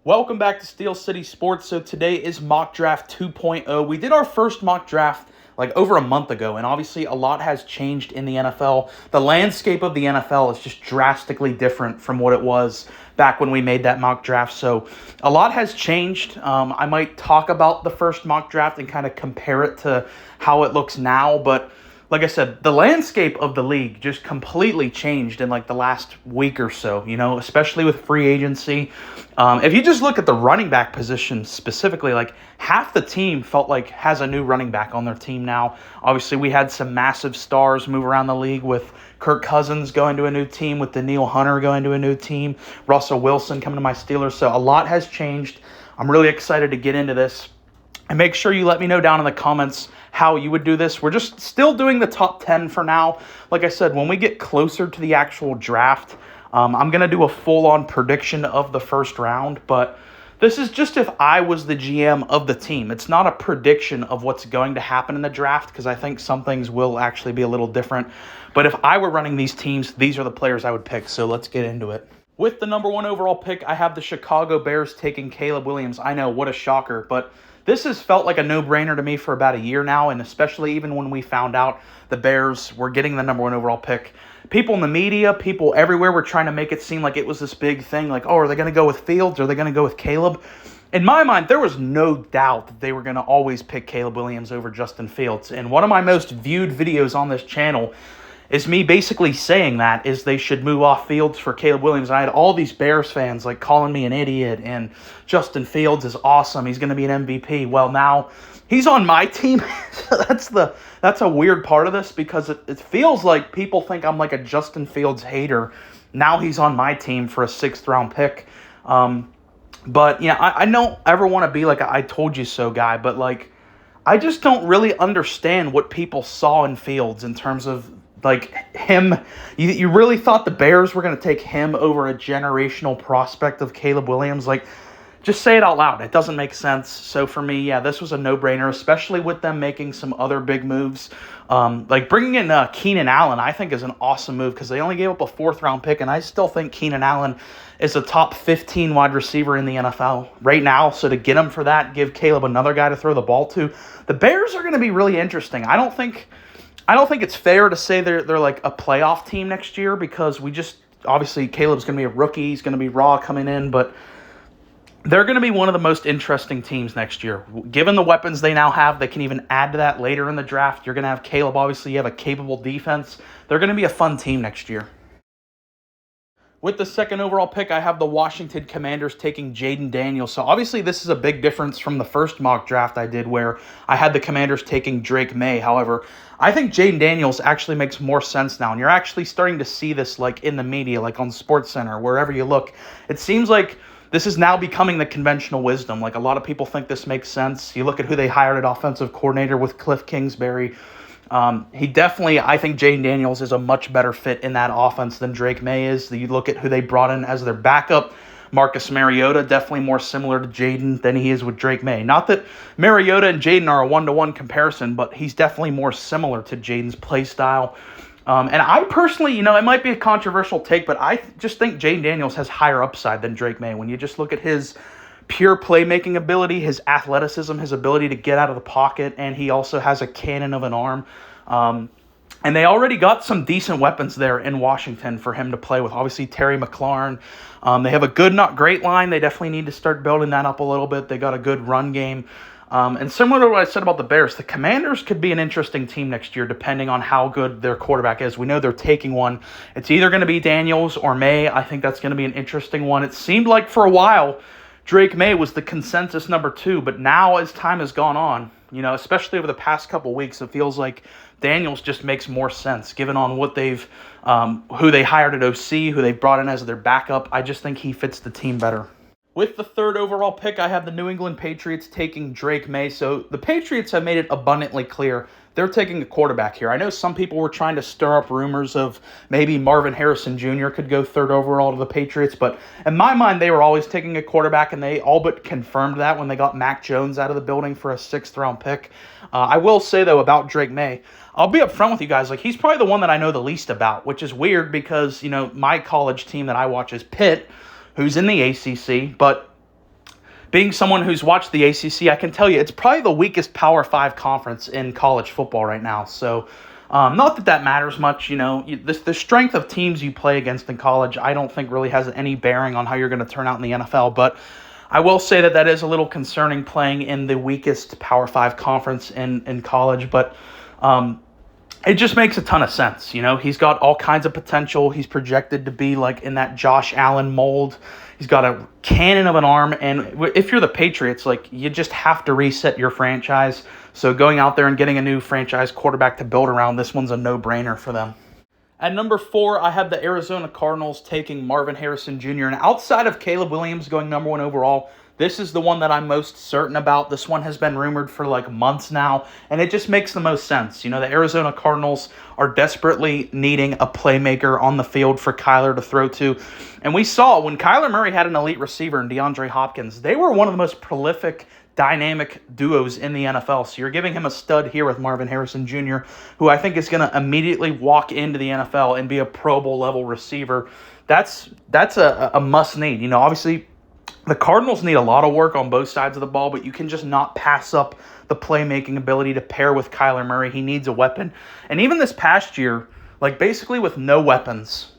Welcome back to Steel City Sports. So today is Mock Draft 2.0. We did our first mock draft like over a month ago, and obviously a lot has changed in the NFL. The landscape of the NFL is just drastically different from what it was back when we made that mock draft. So a lot has changed. I might talk about the first mock draft and kind of compare it to how it looks now, but like I said, the landscape of the league just completely changed in like the last week or so, especially with free agency. If you just look at the running back position specifically, like half the team felt like has a new running back on their team now. Obviously, we had some massive stars move around the league with Kirk Cousins going to a new team, with Danielle Hunter going to a new team, Russell Wilson coming to my Steelers. So a lot has changed. I'm really excited to get into this. And make sure you let me know down in the comments how you would do this. We're just still doing the top 10 for now. Like I said, when we get closer to the actual draft, I'm going to do a full-on prediction of the first round. But this is just if I was the GM of the team. It's not a prediction of what's going to happen in the draft because I think some things will actually be a little different. But if I were running these teams, these are the players I would pick. So let's get into it. With the number 1 overall pick, I have the Chicago Bears taking Caleb Williams. I know, what a shocker, but this has felt like a no-brainer to me for about a year now, and especially even when we found out the Bears were getting the number 1 overall pick. People in the media, people everywhere were trying to make it seem like it was this big thing, like, oh, are they going to go with Fields? Are they going to go with Caleb? In my mind, there was no doubt that they were going to always pick Caleb Williams over Justin Fields. And one of my most viewed videos on this channel is me basically saying that is they should move off Fields for Caleb Williams. I had all these Bears fans like calling me an idiot and Justin Fields is awesome. He's going to be an MVP. Well, now he's on my team. That's a weird part of this because it feels like people think I'm like a Justin Fields hater. Now he's on my team for a 6th round pick. But yeah, I don't ever want to be like a I told you so guy, but like I just don't really understand what people saw in Fields in terms of like him. You really thought the Bears were going to take him over a generational prospect of Caleb Williams? Like, just say it out loud. It doesn't make sense. So for me, yeah, this was a no-brainer, especially with them making some other big moves. Like bringing in Keenan Allen, I think is an awesome move because they only gave up a 4th round pick, and I still think Keenan Allen is a top 15 wide receiver in the NFL right now. So to get him for that, give Caleb another guy to throw the ball to, the Bears are going to be really interesting. I don't think it's fair to say they're like a playoff team next year because we just obviously Caleb's going to be a rookie. He's going to be raw coming in, but they're going to be one of the most interesting teams next year. Given the weapons they now have, they can even add to that later in the draft. You're going to have Caleb. Obviously, you have a capable defense. They're going to be a fun team next year. With the 2nd overall pick, I have the Washington Commanders taking Jayden Daniels. So obviously this is a big difference from the first mock draft I did where I had the Commanders taking Drake May. However, I think Jayden Daniels actually makes more sense now. And you're actually starting to see this like in the media, like on SportsCenter, wherever you look. It seems like this is now becoming the conventional wisdom. Like a lot of people think this makes sense. You look at who they hired at offensive coordinator with Cliff Kingsbury. I think Jayden Daniels is a much better fit in that offense than Drake May is. You look at who they brought in as their backup, Marcus Mariota, definitely more similar to Jayden than he is with Drake May. Not that Mariota and Jayden are a one-to-one comparison, but he's definitely more similar to Jayden's play style. And I personally, it might be a controversial take, but I just think Jayden Daniels has higher upside than Drake May. When you just look at his pure playmaking ability, his athleticism, his ability to get out of the pocket, and he also has a cannon of an arm. And they already got some decent weapons there in Washington for him to play with. Obviously, Terry McLaurin. They have a good, not great line. They definitely need to start building that up a little bit. They got a good run game. And similar to what I said about the Bears, the Commanders could be an interesting team next year depending on how good their quarterback is. We know they're taking one. It's either going to be Daniels or May. I think that's going to be an interesting one. It seemed like for a while Drake May was the consensus number 2, but now as time has gone on, especially over the past couple weeks, it feels like Daniels just makes more sense given on what who they hired at OC, who they brought in as their backup. I just think he fits the team better. With the 3rd overall pick, I have the New England Patriots taking Drake May. So the Patriots have made it abundantly clear they're taking a quarterback here. I know some people were trying to stir up rumors of maybe Marvin Harrison Jr. could go 3rd overall to the Patriots, but in my mind, they were always taking a quarterback, and they all but confirmed that when they got Mac Jones out of the building for a 6th round pick. I will say, though, about Drake May, I'll be upfront with you guys. Like, he's probably the one that I know the least about, which is weird because, my college team that I watch is Pitt, who's in the ACC, but being someone who's watched the ACC, I can tell you it's probably the weakest Power 5 conference in college football right now. So, not that that matters much, the strength of teams you play against in college, I don't think really has any bearing on how you're going to turn out in the NFL. But I will say that is a little concerning playing in the weakest Power 5 conference in college. But it just makes a ton of sense. He's got all kinds of potential. He's projected to be like in that Josh Allen mold. He's got a cannon of an arm. And if you're the Patriots, you just have to reset your franchise. So going out there and getting a new franchise quarterback to build around, this one's a no-brainer for them. At number 4, I have the Arizona Cardinals taking Marvin Harrison Jr. And outside of Caleb Williams going number 1 overall, this is the one that I'm most certain about. This one has been rumored for months now, and it just makes the most sense. The Arizona Cardinals are desperately needing a playmaker on the field for Kyler to throw to. And we saw when Kyler Murray had an elite receiver in DeAndre Hopkins, they were one of the most prolific dynamic duos in the NFL. So you're giving him a stud here with Marvin Harrison Jr., who I think is going to immediately walk into the NFL and be a Pro Bowl level receiver. That's a must need. Obviously, the Cardinals need a lot of work on both sides of the ball, but you can just not pass up the playmaking ability to pair with Kyler Murray. He needs a weapon. And even this past year, basically with no weapons,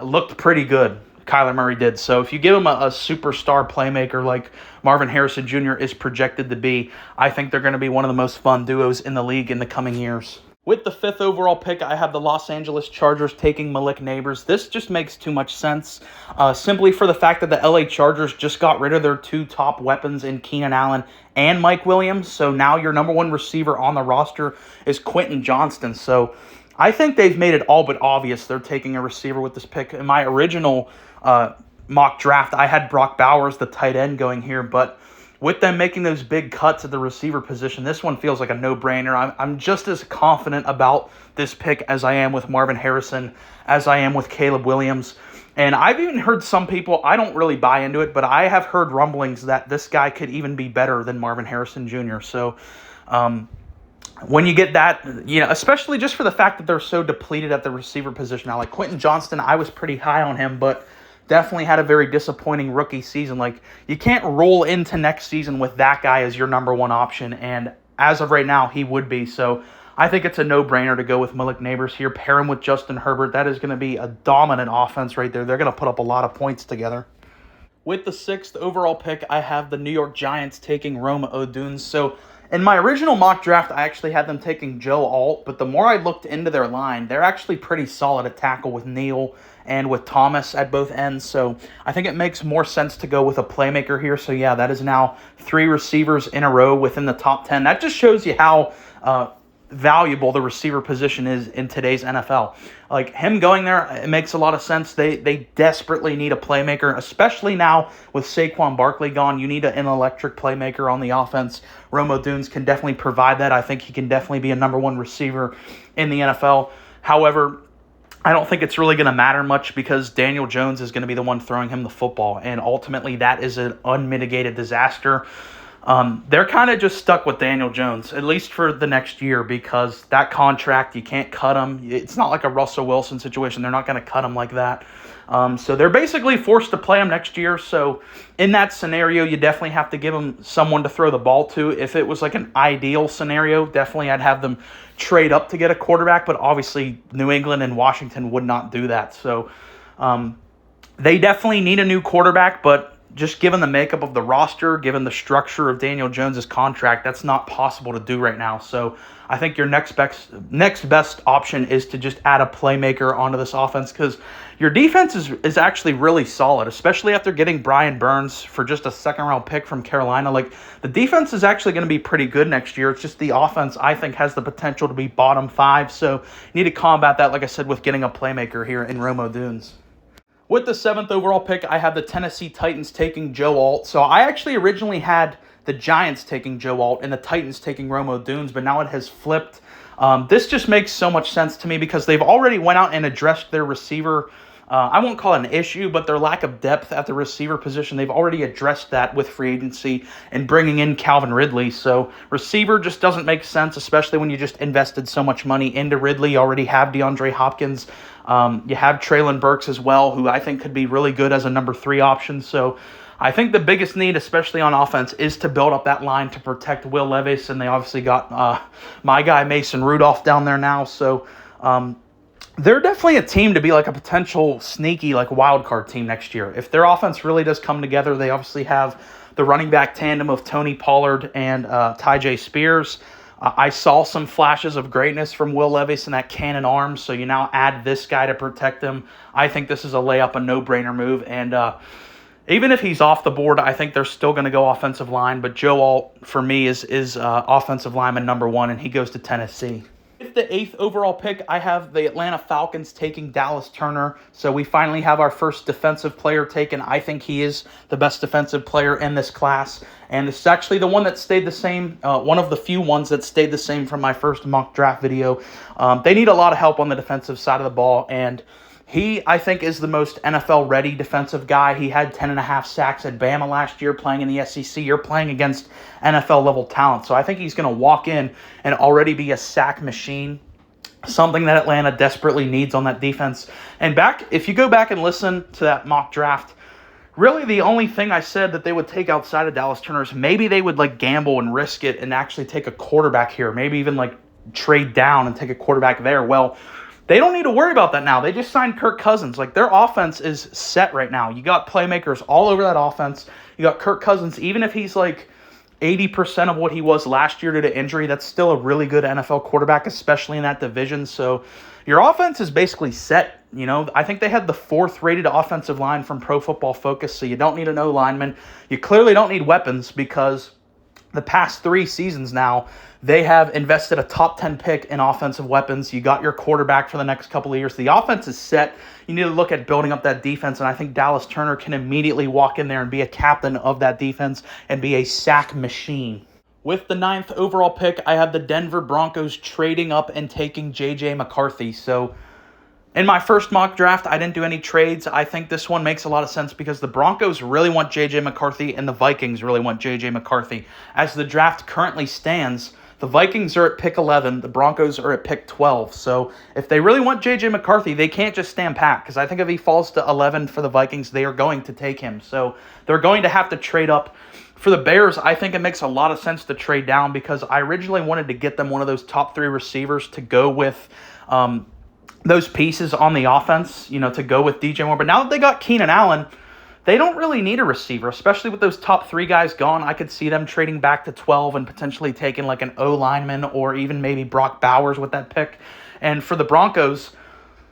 looked pretty good. Kyler Murray did. So if you give him a superstar playmaker like Marvin Harrison Jr. is projected to be, I think they're going to be one of the most fun duos in the league in the coming years. With the 5th overall pick, I have the Los Angeles Chargers taking Malik Nabers. This just makes too much sense, simply for the fact that the LA Chargers just got rid of their 2 top weapons in Keenan Allen and Mike Williams. So now your number 1 receiver on the roster is Quentin Johnston. So I think they've made it all but obvious they're taking a receiver with this pick. In my original mock draft, I had Brock Bowers, the tight end, going here, but with them making those big cuts at the receiver position, this one feels like a no-brainer. I'm just as confident about this pick as I am with Marvin Harrison, as I am with Caleb Williams. And I've even heard some people, I don't really buy into it, but I have heard rumblings that this guy could even be better than Marvin Harrison Jr. So when you get that, especially just for the fact that they're so depleted at the receiver position now, like Quentin Johnston, I was pretty high on him, but definitely had a very disappointing rookie season. You can't roll into next season with that guy as your number 1 option, and as of right now, he would be. So I think it's a no-brainer to go with Malik Nabers here, pair him with Justin Herbert. That is going to be a dominant offense right there. They're going to put up a lot of points together. With the 6th overall pick, I have the New York Giants taking Rome Odunze. So in my original mock draft, I actually had them taking Joe Alt, but the more I looked into their line, they're actually pretty solid at tackle with Neal and with Thomas at both ends. So I think it makes more sense to go with a playmaker here. So yeah, that is now 3 receivers in a row within the top 10. That just shows you how valuable the receiver position is in today's NFL. Him going there, it makes a lot of sense. They desperately need a playmaker, especially now with Saquon Barkley gone. You need an electric playmaker on the offense. Rome Odunze can definitely provide that. I think he can definitely be a number 1 receiver in the NFL. However, I don't think it's really going to matter much because Daniel Jones is going to be the one throwing him the football, and ultimately that is an unmitigated disaster. They're kind of just stuck with Daniel Jones, at least for the next year, because that contract, you can't cut him. It's not like a Russell Wilson situation. They're not going to cut him like that. So they're basically forced to play him next year. So in that scenario, you definitely have to give him someone to throw the ball to. If it was like an ideal scenario, definitely I'd have them trade up to get a quarterback. But obviously New England and Washington would not do that. So they definitely need a new quarterback, but just given the makeup of the roster, given the structure of Daniel Jones' contract, that's not possible to do right now. So I think your next best option is to just add a playmaker onto this offense, because your defense is actually really solid, especially after getting Brian Burns for just a 2nd-round pick from Carolina. The defense is actually going to be pretty good next year. It's just the offense, I think, has the potential to be bottom 5. So you need to combat that, like I said, with getting a playmaker here in Rome Odunze. With the 7th overall pick, I have the Tennessee Titans taking Joe Alt. So I actually originally had the Giants taking Joe Alt and the Titans taking Rome Odunze, but now it has flipped. This just makes so much sense to me because they've already went out and addressed their receiver. I won't call it an issue, but their lack of depth at the receiver position, they've already addressed that with free agency and bringing in Calvin Ridley. So receiver just doesn't make sense, especially when you just invested so much money into Ridley. You already have DeAndre Hopkins. You have Treylon Burks as well, who I think could be really good as a number 3 option. So I think the biggest need, especially on offense, is to build up that line to protect Will Levis, and they obviously got my guy Mason Rudolph down there now. So they're definitely a team to be like a potential sneaky like wild card team next year. If their offense really does come together, they obviously have the running back tandem of Tony Pollard and Tyjae Spears. I saw some flashes of greatness from Will Levis in that cannon arm, so you now add this guy to protect him. I think this is a layup, a no-brainer move, and even if he's off the board, I think they're still going to go offensive line. But Joe Alt, for me, is offensive lineman number 1, and he goes to Tennessee. With the 8th overall pick, I have the Atlanta Falcons taking Dallas Turner. So we finally have our first defensive player taken. I think he is the best defensive player in this class. And this is actually the one that stayed the same, one of the few ones that stayed the same from my first mock draft video. They need a lot of help on the defensive side of the ball, and he, I think, is the most NFL-ready defensive guy. He had 10.5 sacks at Bama last year playing in the SEC. You're playing against NFL-level talent. So I think he's going to walk in and already be a sack machine, something that Atlanta desperately needs on that defense. And if you go back and listen to that mock draft, really the only thing I said that they would take outside of Dallas Turner is maybe they would like gamble and risk it and actually take a quarterback here. Maybe even like trade down and take a quarterback there. Well, they don't need to worry about that now. They just signed Kirk Cousins. Like, their offense is set right now. You got playmakers all over that offense. You got Kirk Cousins. Even if he's like 80% of what he was last year due to injury, that's still a really good NFL quarterback, especially in that division. So your offense is basically set. You know, I think they had the 4th rated offensive line from Pro Football Focus, so you don't need an O-lineman. You clearly don't need weapons because the past 3 seasons now, they have invested a top 10 pick in offensive weapons. You got your quarterback for the next couple of years. The offense is set. You need to look at building up that defense, and I think Dallas Turner can immediately walk in there and be a captain of that defense and be a sack machine. With the 9th overall pick, I have the Denver Broncos trading up and taking J.J. McCarthy. So in my first mock draft, I didn't do any trades. I think this one makes a lot of sense because the Broncos really want J.J. McCarthy and the Vikings really want J.J. McCarthy. As the draft currently stands, the Vikings are at pick 11. The Broncos are at pick 12. So if they really want J.J. McCarthy, they can't just stand pat because I think if he falls to 11 for the Vikings, they are going to take him. So they're going to have to trade up. For the Bears, I think it makes a lot of sense to trade down because I originally wanted to get them one of those top 3 receivers to go with those pieces on the offense, you know, to go with DJ Moore. But now that they got Keenan Allen, they don't really need a receiver, especially with those top 3 guys gone. I could see them trading back to 12 and potentially taking like an O-lineman or even maybe Brock Bowers with that pick. And for the Broncos,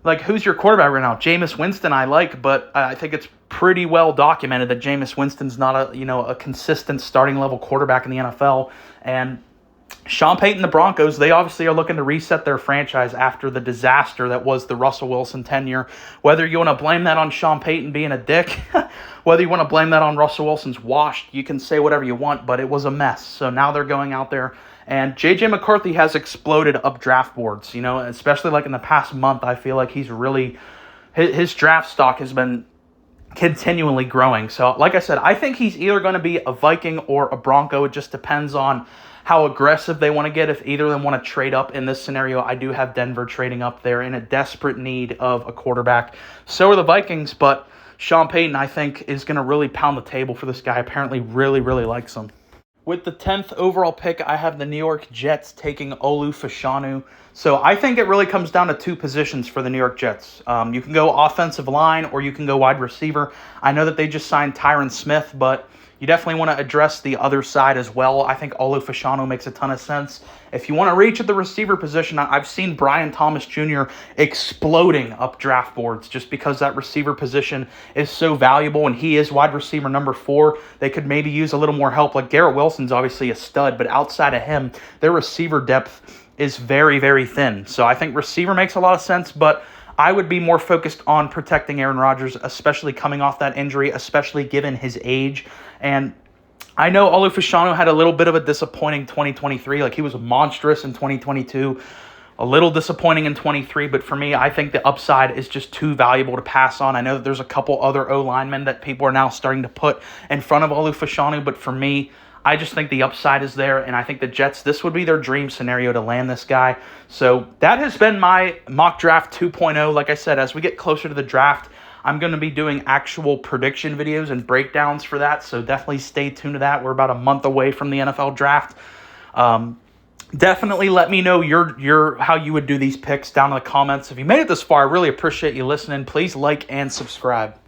like, who's your quarterback right now? Jameis Winston I like, but I think it's pretty well documented that Jameis Winston's not a consistent starting level quarterback in the NFL. And Sean Payton, the Broncos, they obviously are looking to reset their franchise after the disaster that was the Russell Wilson tenure. Whether you want to blame that on Sean Payton being a dick, whether you want to blame that on Russell Wilson's washed, you can say whatever you want, but it was a mess. So now they're going out there, and J.J. McCarthy has exploded up draft boards, you know, especially like in the past month. I feel like he's really, his draft stock has been continually growing. So like I said, I think he's either going to be a Viking or a Bronco. It just depends on how aggressive they want to get. If either of them want to trade up in this scenario, I do have Denver trading up there in a desperate need of a quarterback. So are the Vikings, but Sean Payton, I think, is going to really pound the table for this guy. Apparently really, really likes him. With the 10th overall pick, I have the New York Jets taking Olu Fashanu. So I think it really comes down to 2 positions for the New York Jets. You can go offensive line or you can go wide receiver. I know that they just signed Tyron Smith, but you definitely want to address the other side as well. I think Olu Fashanu makes a ton of sense. If you want to reach at the receiver position, I've seen Brian Thomas Jr. exploding up draft boards just because that receiver position is so valuable, and he is wide receiver number 4. They could maybe use a little more help. Like, Garrett Wilson's obviously a stud, but outside of him, their receiver depth is very, very thin. So I think receiver makes a lot of sense, but I would be more focused on protecting Aaron Rodgers, especially coming off that injury, especially given his age. And I know Olu Fashanu had a little bit of a disappointing 2023. Like, he was monstrous in 2022, a little disappointing in 23. But for me, I think the upside is just too valuable to pass on. I know that there's a couple other O-linemen that people are now starting to put in front of Olu Fashanu. But for me, I just think the upside is there, and I think the Jets, this would be their dream scenario to land this guy. So that has been my mock draft 2.0. Like I said, as we get closer to the draft, I'm going to be doing actual prediction videos and breakdowns for that, so definitely stay tuned to that. We're about a month away from the NFL draft. Definitely let me know your how you would do these picks down in the comments. If you made it this far, I really appreciate you listening. Please like and subscribe.